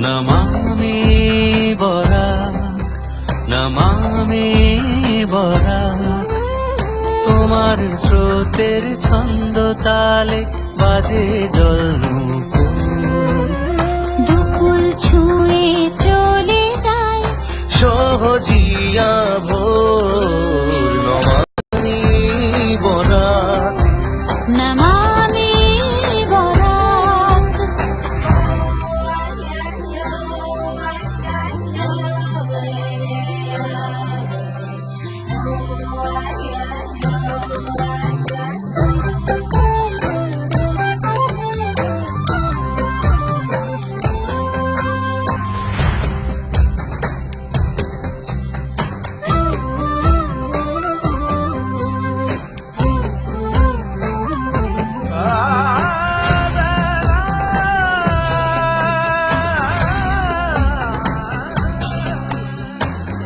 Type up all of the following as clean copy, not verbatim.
নমামি বরা নমামি বরা তোমার স্রোতের ছন্দ তালে বাজে জল দুকুল ছুঁয়ে চলে যায় সহজিয়া ভোর নমামি বরা নমামি বরাত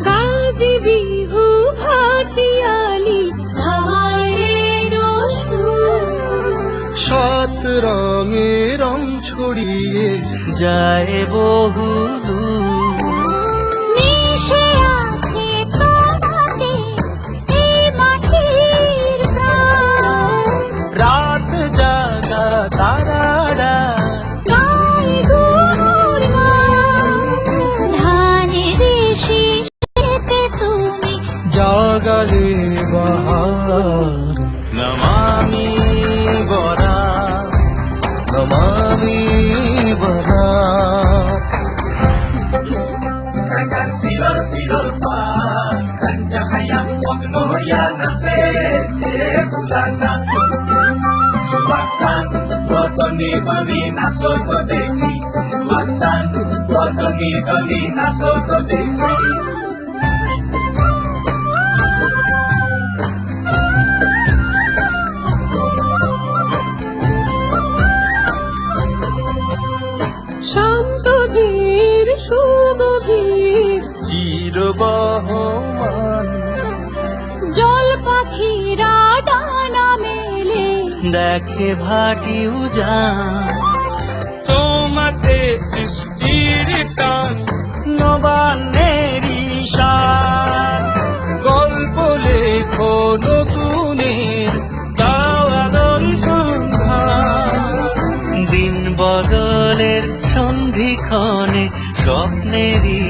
গাজি বিহু ভাটিয়ালি ধামাইয়ের সুর সাত রঙে রং ছড়িয়ে যায় বহু দূর মিশে আছে তোমাতে এই মাটির প্রাণ রাত জাগা তারারা গায়ে গুণগান ধানের শীষেতে তুমি জাগালে বাহার নমামি বরা নমামি Bora Silol silol fa kanja hayam wagno ya nasete bulana Suwaksan botoni bani nasoto dekhi Suwaksan botoni bani nasoto dekhi শান্ত ধীর সুগভীর চিরবহমান জল পাখিরা ডানা মেলে দেখে ভাটি উজান তোমাতে সৃষ্টির টান নবান্নের ঈশান গল্প লেখো নতুনের দাওয়াদর সন্ধান দিন বদলের সন্ধিক্ষণে স্বপ্নেরই